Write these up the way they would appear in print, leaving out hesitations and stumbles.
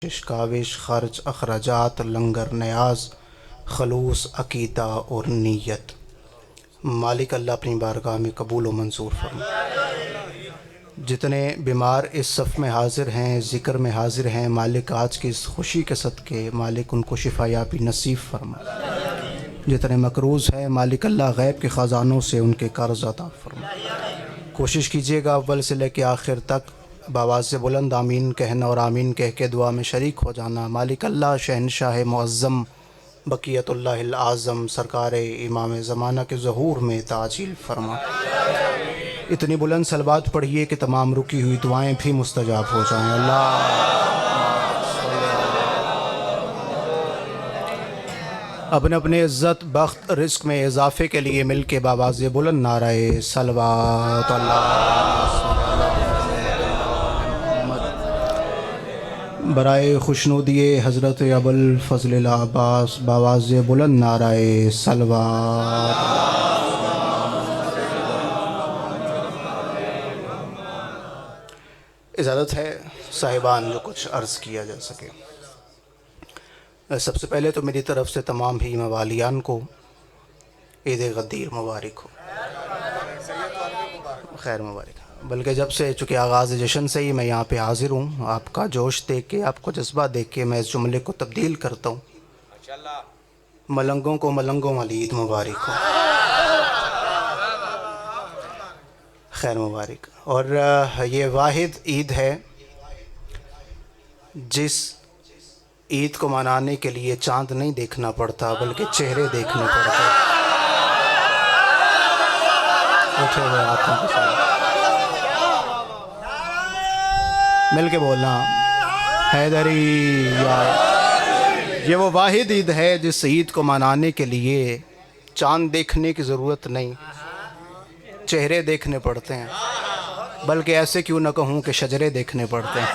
کاوش خرچ اخراجات لنگر نیاز خلوص عقیدہ اور نیت مالک اللہ اپنی بارگاہ میں قبول و منظور فرمائے۔ جتنے بیمار اس صف میں حاضر ہیں، ذکر میں حاضر ہیں، مالک آج کی اس خوشی کے صدقے مالک ان کو شفا یابی نصیب فرمائے۔ جتنے مقروض ہیں مالک اللہ غیب کے خزانوں سے ان کے قرض عطا فرمائے۔ کوشش کیجیے گا اول سے لے کے آخر تک بآواز بلند آمین کہنا اور آمین کہہ کے دعا میں شریک ہو جانا۔ مالک اللہ شہنشاہ معظم بقیت اللہ العظم سرکار امام زمانہ کے ظہور میں تعجیل فرما۔ اتنی بلند صلوات پڑھیے کہ تمام رکی ہوئی دعائیں بھی مستجاب ہو جائیں۔ اللہ اپنے اپنے عزت بخت رزق میں اضافے کے لیے مل کے بآواز بلند نعرہ صلوات برائے خوشنودی حضرت ابوالفضل العباس بآواز بلند نعرہ صلوات۔ اجازت ہے صاحبان جو کچھ عرض کیا جا سکے۔ سب سے پہلے تو میری طرف سے تمام بھی موالیان کو عید غدیر مبارک ہو، خیر مبارک۔ بلکہ جب سے چونکہ آغاز جشن سے ہی میں یہاں پہ حاضر ہوں، آپ کا جوش دیکھ کے، آپ کو جذبہ دیکھ کے میں اس جملے کو تبدیل کرتا ہوں، ملنگوں کو ملنگوں والی عید مبارک ہو، خیر مبارک۔ اور یہ واحد عید ہے جس عید کو منانے کے لیے چاند نہیں دیکھنا پڑتا بلکہ چہرے دیکھنے پڑتے۔ اٹھے ہوئے ہاتھوں کے ساتھ مل کے بولنا حیدری یا۔ یہ وہ واحد عید ہے جس عید کو منانے کے لیے چاند دیکھنے کی ضرورت نہیں، چہرے دیکھنے پڑتے ہیں، بلکہ ایسے کیوں نہ کہوں کہ شجرے دیکھنے پڑتے ہیں۔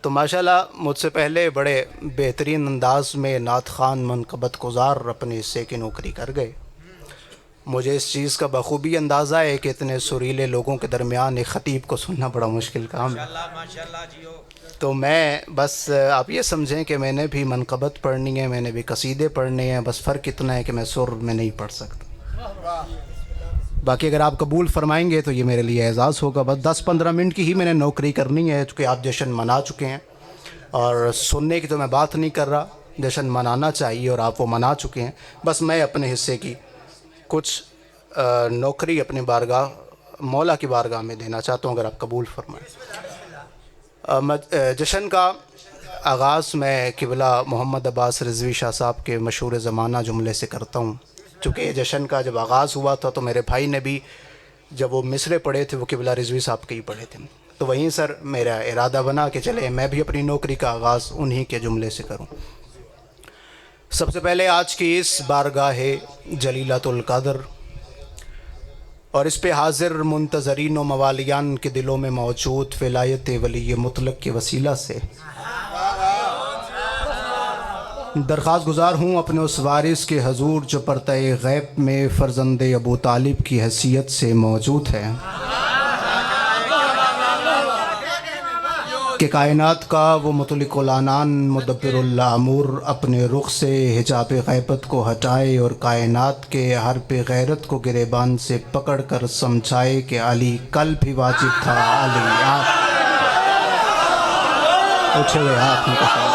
تو ماشاءاللہ مجھ سے پہلے بڑے بہترین انداز میں نعت خوان منقبت گزار اپنے حصے کی نوکری کر گئے۔ مجھے اس چیز کا بخوبی اندازہ ہے کہ اتنے سریلے لوگوں کے درمیان ایک خطیب کو سننا بڑا مشکل کام ہے۔ تو میں بس آپ یہ سمجھیں کہ میں نے بھی منقبت پڑھنی ہے، میں نے بھی قصیدے پڑھنے ہیں، بس فرق اتنا ہے کہ میں سر میں نہیں پڑھ سکتا۔ باقی اگر آپ قبول فرمائیں گے تو یہ میرے لیے اعزاز ہوگا۔ بس 10-15 منٹ کی ہی میں نے نوکری کرنی ہے، چونکہ آپ جشن منا چکے ہیں اور سننے کی تو میں بات نہیں کر رہا، جشن منانا چاہیے اور آپ وہ منا چکے ہیں۔ بس میں اپنے حصے کی کچھ نوکری اپنی بارگاہ مولا کی بارگاہ میں دینا چاہتا ہوں، اگر آپ قبول فرمائیں۔ جشن کا آغاز میں قبلہ محمد عباس رضوی شاہ صاحب کے مشہور زمانہ جملے سے کرتا ہوں، چونکہ جشن کا جب آغاز ہوا تھا تو میرے بھائی نے بھی جب وہ مصرے پڑھے تھے وہ قبلہ رضوی صاحب کے ہی پڑھے تھے، تو وہیں سر میرا ارادہ بنا کہ چلے میں بھی اپنی نوکری کا آغاز انہی کے جملے سے کروں۔ سب سے پہلے آج کی اس بارگاہ جلیلۃ القدر اور اس پہ حاضر منتظرین و موالیان کے دلوں میں موجود ولایت ولی مطلق کے وسیلہ سے درخواست گزار ہوں اپنے اس وارث کے حضور جو پرتہ غیب میں فرزند ابو طالب کی حیثیت سے موجود ہے کہ کائنات کا وہ مطلق العنان مدبر الامور اپنے رخ سے حجاب غیبت کو ہٹائے اور کائنات کے ہر پہ غیرت کو گریبان سے پکڑ کر سمجھائے کہ علی کل بھی واجب تھا، علی اٹھے ہوئے ہاتھ میں کسا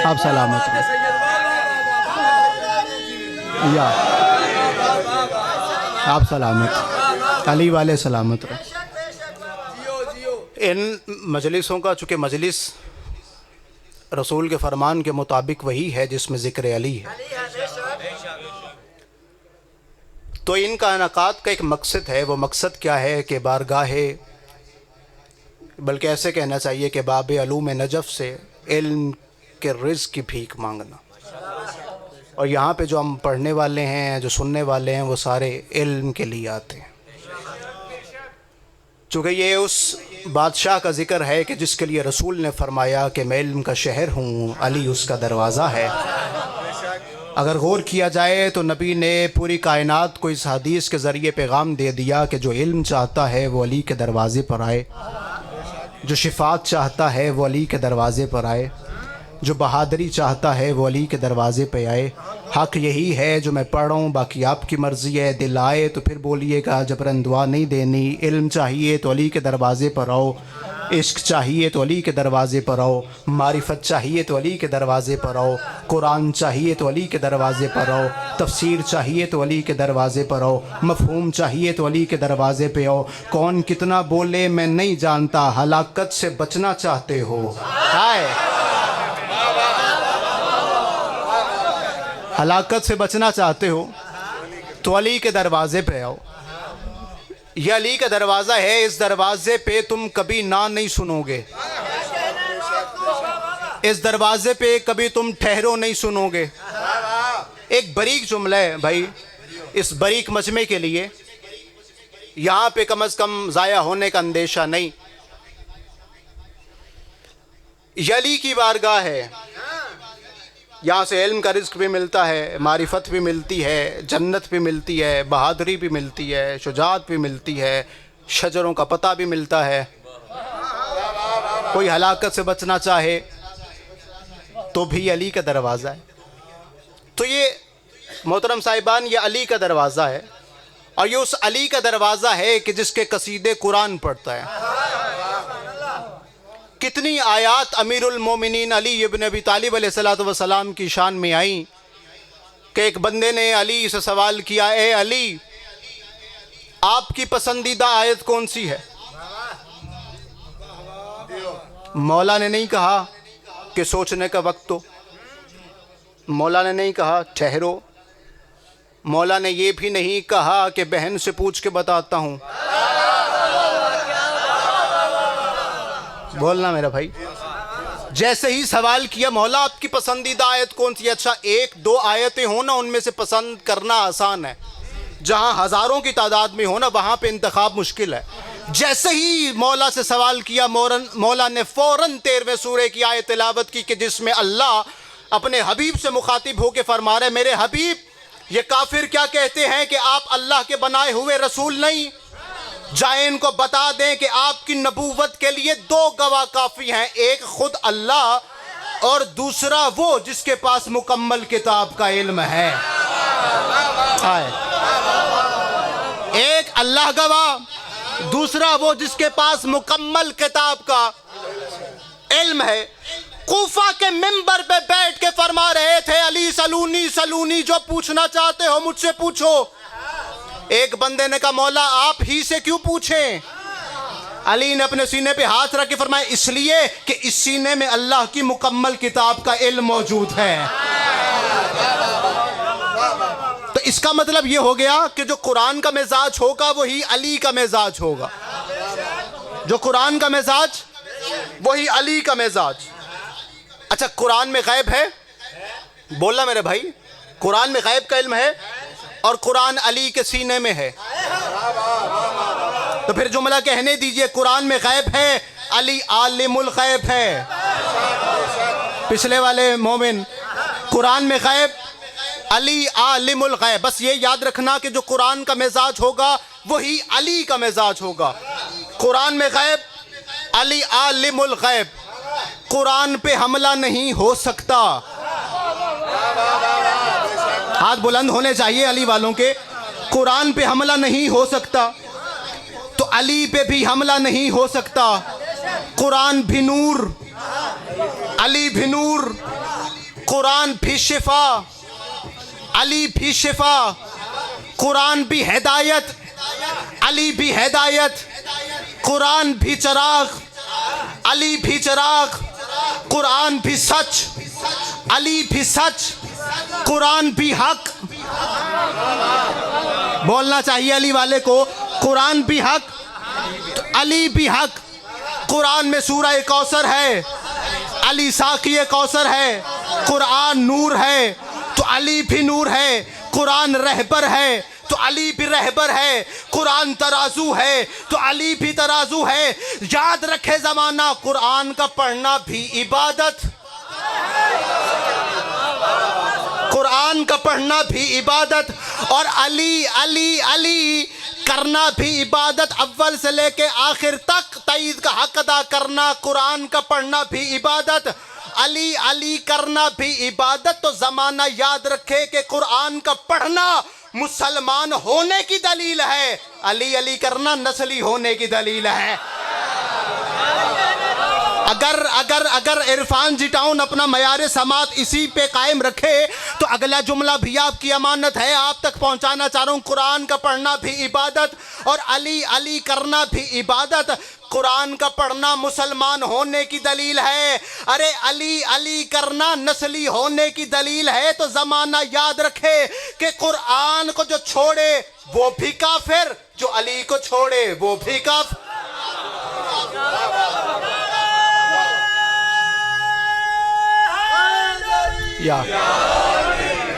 آپ سلامت رہیں یا آپ سلامت، علی والے سلامت رہیں۔ ان مجلسوں کا چونکہ مجلس رسول کے فرمان کے مطابق وہی ہے جس میں ذکر علی ہے، تو ان کا انعقاد کا ایک مقصد ہے۔ وہ مقصد کیا ہے کہ بارگاہ، بلکہ ایسے کہنا چاہیے کہ باب علوم نجف سے علم کے رزق کی بھیک مانگنا، اور یہاں پہ جو ہم پڑھنے والے ہیں، جو سننے والے ہیں، وہ سارے علم کے لیے آتے ہیں، چونکہ یہ اس بادشاہ کا ذکر ہے کہ جس کے لیے رسول نے فرمایا کہ میں علم کا شہر ہوں، علی اس کا دروازہ ہے، اگر غور کیا جائے تو نبی نے پوری کائنات کو اس حدیث کے ذریعے پیغام دے دیا کہ جو علم چاہتا ہے وہ علی کے دروازے پر آئے، جو شفاعت چاہتا ہے وہ علی کے دروازے پر آئے، جو بہادری چاہتا ہے وہ علی کے دروازے پہ آئے۔ حق یہی ہے جو میں پڑھ رہا ہوں، باقی آپ کی مرضی ہے۔ دل آئے تو پھر بولیے گا، جبراً دعا نہیں دینی۔ علم چاہیے تو علی کے دروازے پر آؤ، عشق چاہیے تو علی کے دروازے پر آؤ، معرفت چاہیے تو علی کے دروازے پر آؤ، قرآن چاہیے تو علی کے دروازے پر آؤ، تفسیر چاہیے تو علی کے دروازے پر آؤ، مفہوم چاہیے تو علی کے دروازے پہ آؤ۔ کون کتنا بولے میں نہیں جانتا، ہلاکت سے بچنا چاہتے ہو، ہائے ہلاکت سے بچنا چاہتے ہو تو علی کے دروازے پہ آؤ۔ یہ علی کا دروازہ ہے، اس دروازے پہ تم کبھی نہ نہیں سنو گے، اس دروازے پہ کبھی تم ٹھہرو نہیں سنو گے۔ ایک باریک جملہ ہے بھائی، اس باریک مجمع کے لیے یہاں پہ کم از کم ضائع ہونے کا اندیشہ نہیں۔ یہ علی کی بارگاہ ہے، یہاں سے علم کا رزق بھی ملتا ہے، معرفت بھی ملتی ہے، جنت بھی ملتی ہے، بہادری بھی ملتی ہے، شجاعت بھی ملتی ہے، شجروں کا پتہ بھی ملتا ہے۔ کوئی ہلاکت سے بچنا چاہے تو بھی علی کا دروازہ ہے۔ تو یہ محترم صاحبان، یہ علی کا دروازہ ہے، اور یہ اس علی کا دروازہ ہے کہ جس کے قصیدے قرآن پڑھتا ہے۔ کتنی آیات امیر المومنین علی ابن ابی طالب علیہ السلام کی شان میں آئیں کہ ایک بندے نے علی سے سوال کیا، اے علی آپ کی پسندیدہ آیت کون سی ہے؟ مولا نے نہیں کہا کہ سوچنے کا وقت دو، مولا نے نہیں کہا ٹھہرو، مولا نے یہ بھی نہیں کہا کہ بہن سے پوچھ کے بتاتا ہوں۔ بولنا میرا بھائی، جیسے ہی سوال کیا مولا آپ کی پسندیدہ آیت کون سی ہے، اچھا ایک دو آیتیں ہونا ان میں سے پسند کرنا آسان ہے، جہاں ہزاروں کی تعداد میں ہونا وہاں پہ انتخاب مشکل ہے۔ جیسے ہی مولا سے سوال کیا مولا نے فوراً 13ویں سورہ کی آیت تلاوت کی کہ جس میں اللہ اپنے حبیب سے مخاطب ہو کے فرما رہے، میرے حبیب یہ کافر کیا کہتے ہیں کہ آپ اللہ کے بنائے ہوئے رسول نہیں، جائیں ان کو بتا دیں کہ آپ کی نبوت کے لیے دو گواہ کافی ہیں، ایک خود اللہ اور دوسرا وہ جس کے پاس مکمل کتاب کا علم ہے۔ ایک اللہ گواہ، دوسرا وہ جس کے پاس مکمل کتاب کا علم ہے۔ کوفہ کے منبر پہ بیٹھ کے فرما رہے تھے، علی سلونی سلونی، جو پوچھنا چاہتے ہو مجھ سے پوچھو۔ ایک بندے نے کہا مولا آپ ہی سے کیوں پوچھیں؟ علی نے اپنے سینے پہ ہاتھ رکھ کے فرمایا اس لیے کہ اس سینے میں اللہ کی مکمل کتاب کا علم موجود ہے۔ تو اس کا مطلب یہ ہو گیا کہ جو قرآن کا مزاج ہوگا وہی علی کا مزاج ہوگا، جو قرآن کا مزاج وہی علی کا مزاج۔ اچھا قرآن میں غیب ہے؟ بولنا میرے بھائی، قرآن میں غیب کا علم ہے اور قرآن علی کے سینے میں ہے، تو پھر جملہ کہنے دیجئے قرآن میں غیب ہے، علی عالم الغیب ہے۔ پچھلے والے مومن، قرآن میں غیب، علی عالم الغیب۔ بس یہ یاد رکھنا کہ جو قرآن کا مزاج ہوگا وہی علی کا مزاج ہوگا۔ قرآن میں غیب، علی عالم الغیب۔ قرآن پہ حملہ نہیں ہو سکتا، ہاتھ بلند ہونے چاہیے علی والوں کے۔ قرآن پہ حملہ نہیں ہو سکتا تو علی پہ بھی حملہ نہیں ہو سکتا۔ قرآن بھی نور، علی بھی نور، قرآن بھی شفا، علی بھی شفا، قرآن بھی ہدایت، علی بھی ہدایت، قرآن بھی چراغ، علی بھی چراغ، قرآن بھی سچ، علی بھی سچ، قرآن بھی حق۔ بولنا چاہیے علی والے کو، قرآن بھی حق تو علی بھی حق۔ قرآن میں سورہ کوثر ہے، علی ساقی کوثر ہے۔ قرآن نور ہے تو علی بھی نور ہے۔ قرآن رہبر ہے تو علی بھی رہبر ہے۔ قرآن ترازو ہے تو علی بھی ترازو ہے۔ یاد رکھے زمانہ، قرآن کا پڑھنا بھی عبادت، قرآن کا پڑھنا بھی عبادت، اور علی علی علی کرنا بھی عبادت، اول سے لے کے آخر تک تائید کا حق ادا کرنا، قرآن کا پڑھنا بھی عبادت، علی علی کرنا بھی عبادت۔ تو زمانہ یاد رکھے کہ قرآن کا پڑھنا مسلمان ہونے کی دلیل ہے، علی علی کرنا نسلی ہونے کی دلیل ہے۔ اگر عرفان جی ٹاؤن اپنا معیار سماعت اسی پہ قائم رکھے تو اگلا جملہ بھی آپ کی امانت ہے، آپ تک پہنچانا چاہ رہا ہوں۔ قرآن کا پڑھنا بھی عبادت اور علی علی کرنا بھی عبادت، قرآن کا پڑھنا مسلمان ہونے کی دلیل ہے۔ ارے علی علی کرنا نسلی ہونے کی دلیل ہے، تو زمانہ یاد رکھے کہ قرآن کو جو چھوڑے وہ بھی کافر، جو علی کو چھوڑے وہ بھی کافر۔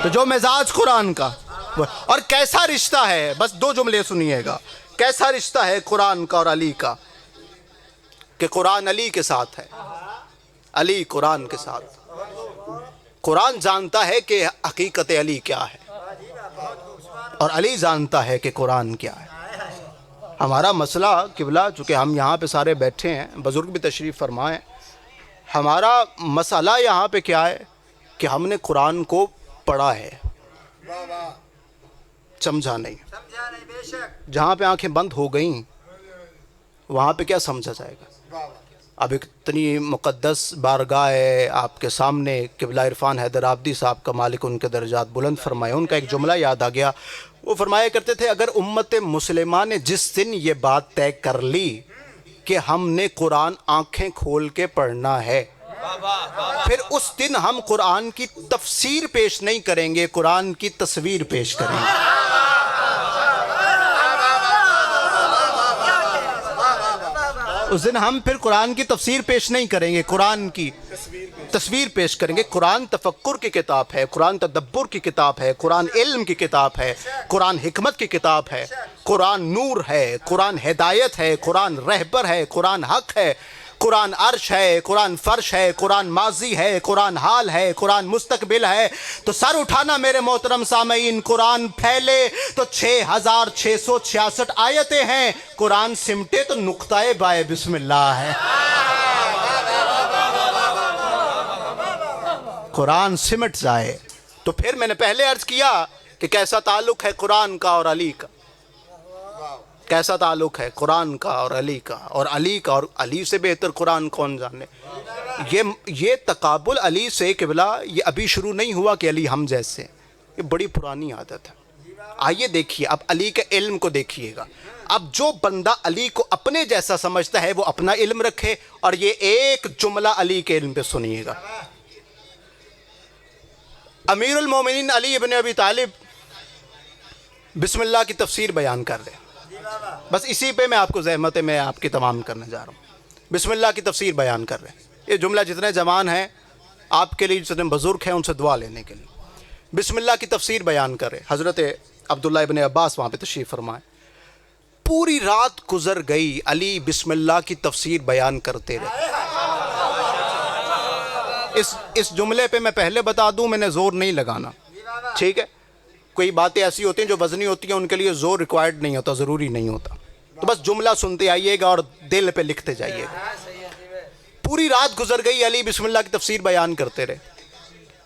تو جو مزاج قرآن کا، اور کیسا رشتہ ہے، بس دو جملے سنیے گا، کیسا رشتہ ہے قرآن کا اور علی کا، کہ قرآن علی کے ساتھ ہے، علی قرآن کے ساتھ۔ قرآن جانتا ہے کہ حقیقت علی کیا ہے، اور علی جانتا ہے کہ قرآن کیا ہے۔ ہمارا مسئلہ قبلہ، چونکہ ہم یہاں پہ سارے بیٹھے ہیں، بزرگ بھی تشریف فرمائیں، ہمارا مسئلہ یہاں پہ کیا ہے کہ ہم نے قرآن کو پڑھا ہے، سمجھا نہیں۔ جہاں پہ آنکھیں بند ہو گئیں وہاں پہ کیا سمجھا جائے گا؟ اب اتنی مقدس بارگاہ ہے آپ کے سامنے، قبلہ عرفان حیدر آبادی صاحب کا مالک ان کے درجات بلند فرمائے، ان کا ایک جملہ یاد آ گیا۔ وہ فرمایا کرتے تھے اگر امت مسلمہ نے جس دن یہ بات طے کر لی کہ ہم نے قرآن آنکھیں کھول کے پڑھنا ہے، پھر اس دن ہم قرآن کی تفسیر پیش نہیں کریں گے، قرآن کی تصویر پیش کریں گے۔ اس دن ہم پھر قرآن کی تفسیر پیش نہیں کریں گے، قرآن کی تصویر پیش کریں گے۔ قرآن تفکر کی کتاب ہے، قرآن تدبر کی کتاب ہے، قرآن علم کی کتاب ہے، قرآن حکمت کی کتاب ہے، قرآن نور ہے، قرآن ہدایت ہے، قرآن رہبر ہے، قرآن حق ہے، قرآن عرش ہے، قرآن فرش ہے، قرآن ماضی ہے، قرآن حال ہے، قرآن مستقبل ہے۔ تو سر اٹھانا میرے محترم سامعین، قرآن پھیلے تو 6666 آیتیں ہیں، قرآن سمٹے تو نقطہ بائے بسم اللہ ہے۔ قرآن سمٹ جائے تو پھر میں نے پہلے عرض کیا کہ کیسا تعلق ہے قرآن کا اور علی کا، کیسا تعلق ہے قرآن کا اور علی کا، اور علی کا، اور علی سے بہتر قرآن کون جانے۔ یہ تقابل علی سے قبلہ یہ ابھی شروع نہیں ہوا کہ علی ہم جیسے، یہ بڑی پرانی عادت ہے۔ آئیے دیکھیے، اب علی کے علم کو دیکھیے گا۔ اب جو بندہ علی کو اپنے جیسا سمجھتا ہے وہ اپنا علم رکھے، اور یہ ایک جملہ علی کے علم پہ سنیے گا۔ امیر المومنین علی ابن ابی طالب بسم اللہ کی تفسیر بیان کر رہے ہیں، بس اسی پہ میں آپ کو زحمت ہے، میں آپ کی تمام کرنے جا رہا ہوں۔ بسم اللہ کی تفسیر بیان کر رہے ہیں، یہ جملہ جتنے جوان ہیں آپ کے لیے، جتنے بزرگ ہیں ان سے دعا لینے کے لیے بسم اللہ کی تفسیر بیان کر رہے ہیں۔ حضرت عبداللہ ابن عباس وہاں پہ تشریف فرمائے، پوری رات گزر گئی علی بسم اللہ کی تفسیر بیان کرتے رہے۔ اس جملے پہ میں پہلے بتا دوں، میں نے زور نہیں لگانا، ٹھیک ہے؟ کوئی باتیں ایسی ہوتی ہیں جو وزنی ہوتی ہیں، ان کے لیے زور ریکوائرڈ نہیں ہوتا، ضروری نہیں ہوتا، تو بس جملہ سنتے آئیے گا اور دل پہ لکھتے جائیے گا۔ پوری رات گزر گئی، علی بسم اللہ کی تفسیر بیان کرتے رہے۔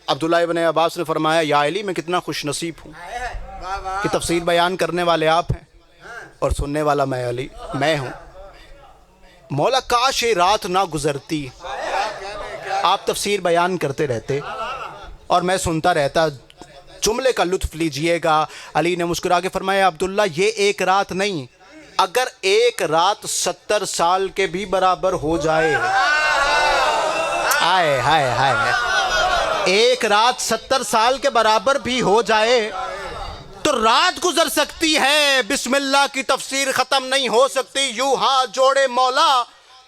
عبداللہ ابن عباس نے فرمایا یا علی میں کتنا خوش نصیب ہوں کہ تفسیر بیان کرنے والے آپ ہیں اور سننے والا میں علی میں ہوں۔ مولا کاش یہ رات نہ گزرتی، آپ تفسیر بیان کرتے رہتے اور میں سنتا رہتا، جملے کا لطف لیجئے گا۔ علی نے مسکرا کے فرمایا عبداللہ یہ ایک رات نہیں، اگر ایک رات 70 سال کے بھی برابر ہو جائے، ہائے ہائے ہائے، ایک رات 70 سال کے برابر بھی ہو جائے تو رات گزر سکتی ہے، بسم اللہ کی تفسیر ختم نہیں ہو سکتی۔ یوں ہاتھ جوڑے مولا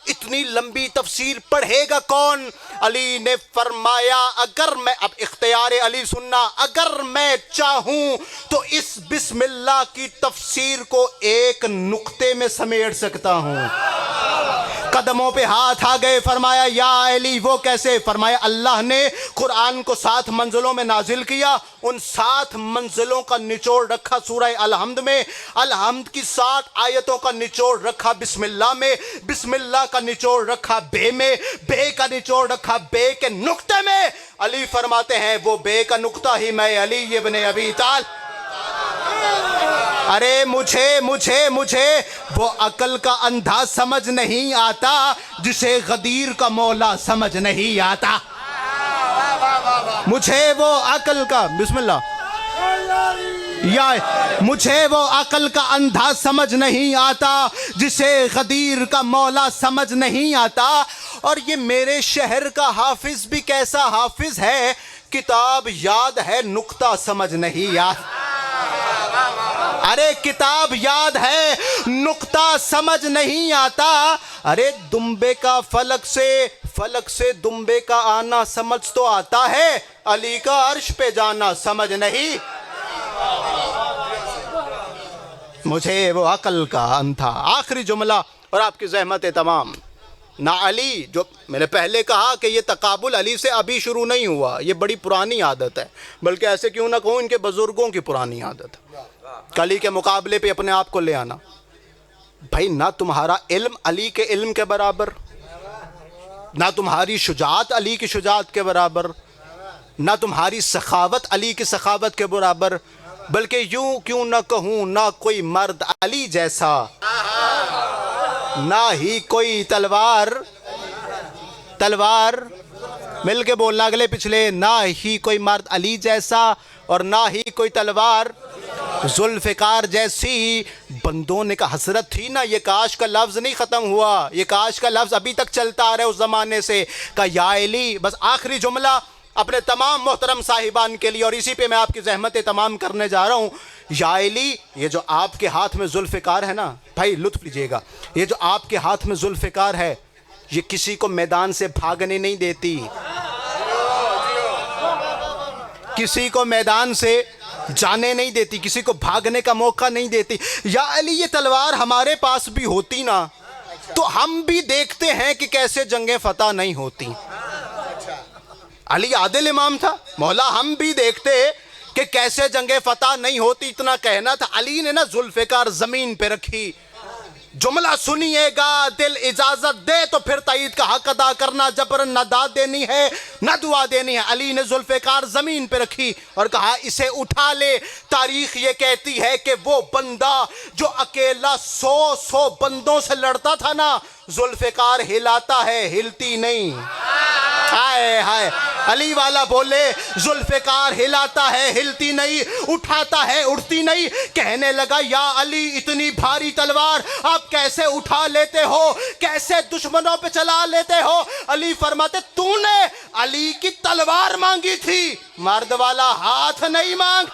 اتنی لمبی تفسیر پڑھے گا کون؟ علی نے فرمایا اگر میں، اب اختیار علی سننا، اگر میں چاہوں تو اس بسم اللہ کی تفسیر کو ایک نقطے میں سمیٹ سکتا ہوں۔ قدموں پہ ہاتھ آ گئے، فرمایا یا علی وہ کیسے؟ فرمایا اللہ نے قرآن کو 7 منزلوں میں نازل کیا، ان 7 منزلوں کا نچوڑ رکھا سورہ الحمد میں، الحمد کی 7 آیتوں کا نچوڑ رکھا بسم اللہ میں، بسم اللہ کا نچوڑ رکھا بے میں، بے کا نچوڑ رکھا بے کے نقطے میں۔ علی فرماتے ہیں وہ بے کا نقطہ ہی میں علی ابن ابی طالب۔ ارے مجھے وہ عقل کا اندھا سمجھ نہیں آتا جسے غدیر کا مولا سمجھ نہیں آتا۔ مجھے وہ عقل کا بسم اللہ یا مجھے وہ عقل کا اندھا سمجھ نہیں آتا جسے غدیر کا مولا سمجھ نہیں آتا۔ اور یہ میرے شہر کا حافظ بھی کیسا حافظ ہے، کتاب یاد ہے نقطہ سمجھ نہیں آتا۔ ارے کتاب یاد ہے نقطہ سمجھ نہیں آتا۔ ارے دمبے کا فلک سے دمبے کا آنا سمجھ تو آتا ہے، علی کا عرش پہ جانا سمجھ نہیں۔ مجھے وہ عقل کا اندھا۔ آخری جملہ اور آپ کی زحمت تمام۔ نہ علی، جو میں نے پہلے کہا کہ یہ تقابل علی سے ابھی شروع نہیں ہوا، یہ بڑی پرانی عادت ہے، بلکہ ایسے کیوں نہ کہوں ان کے بزرگوں کی پرانی عادت ہے، علی کے مقابلے پہ اپنے آپ کو لے آنا۔ بھائی نہ تمہارا علم علی کے علم کے برابر، نہ تمہاری شجاعت علی کی شجاعت کے برابر، نہ تمہاری سخاوت علی کی سخاوت کے برابر، بلکہ یوں کیوں نہ کہوں نہ کوئی مرد علی جیسا، نہ ہی کوئی تلوار مل کے بولنا اگلے پچھلے، نہ ہی کوئی مرد علی جیسا اور نہ ہی کوئی تلوار ذوالفقار جیسی۔ بندوں نے کہا حسرت تھی نا، یہ کاش کا لفظ نہیں ختم ہوا، یہ کاش کا لفظ ابھی تک چلتا آ رہا ہے اس زمانے سے۔ کہا یا علی، بس آخری جملہ اپنے تمام محترم صاحبان کے لیے، اور اسی پہ میں آپ کی زحمتیں تمام کرنے جا رہا ہوں۔ یا علی، یہ جو آپ کے ہاتھ میں ذوالفقار ہے نا، بھائی لطف لیجئے گا، یہ جو آپ کے ہاتھ میں ذوالفقار ہے یہ کسی کو میدان سے بھاگنے نہیں دیتی، کسی کو میدان سے جانے نہیں دیتی، کسی کو بھاگنے کا موقع نہیں دیتی۔ یا علی یہ تلوار ہمارے پاس بھی ہوتی نا تو ہم بھی دیکھتے ہیں کہ کیسے جنگیں فتح نہیں ہوتی۔ علی عادل امام تھا، مولا ہم بھی دیکھتے کہ کیسے جنگیں فتح نہیں ہوتی، اتنا کہنا تھا۔ علی نے نا ذوالفقار زمین پہ رکھی، جملہ سنیے گا، دل اجازت دے تو پھر تائید کا حق ادا کرنا، جبرن نہ داد دینی ہے نہ دعا دینی ہے۔ علی نے ذوالفقار زمین پہ رکھی اور کہا اسے اٹھا لے۔ تاریخ یہ کہتی ہے کہ وہ بندہ جو اکیلا 100 بندوں سے لڑتا تھا نا، ذوالفقار ہلاتا ہے ہلتی نہیں۔ ہائے ہائے، علی والا بولے ذوالفقار ہلاتا ہے ہلتی نہیں، اٹھاتا ہے اڑتی نہیں۔ کہنے لگا یا علی اتنی بھاری تلوار آپ کیسے اٹھا لیتے ہو، کیسے دشمنوں پہ چلا لیتے ہو؟ علی فرماتے تو نے علی کی تلوار مانگی تھی، مرد والا ہاتھ نہیں مانگ،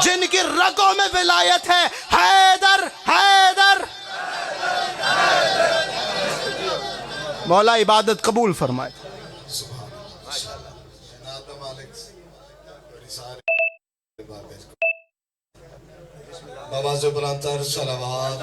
جن کی رگوں میں ولایت ہے۔ حیدر حیدر، مولا عبادت قبول فرمائے۔ بابا سے بلند تر صلوات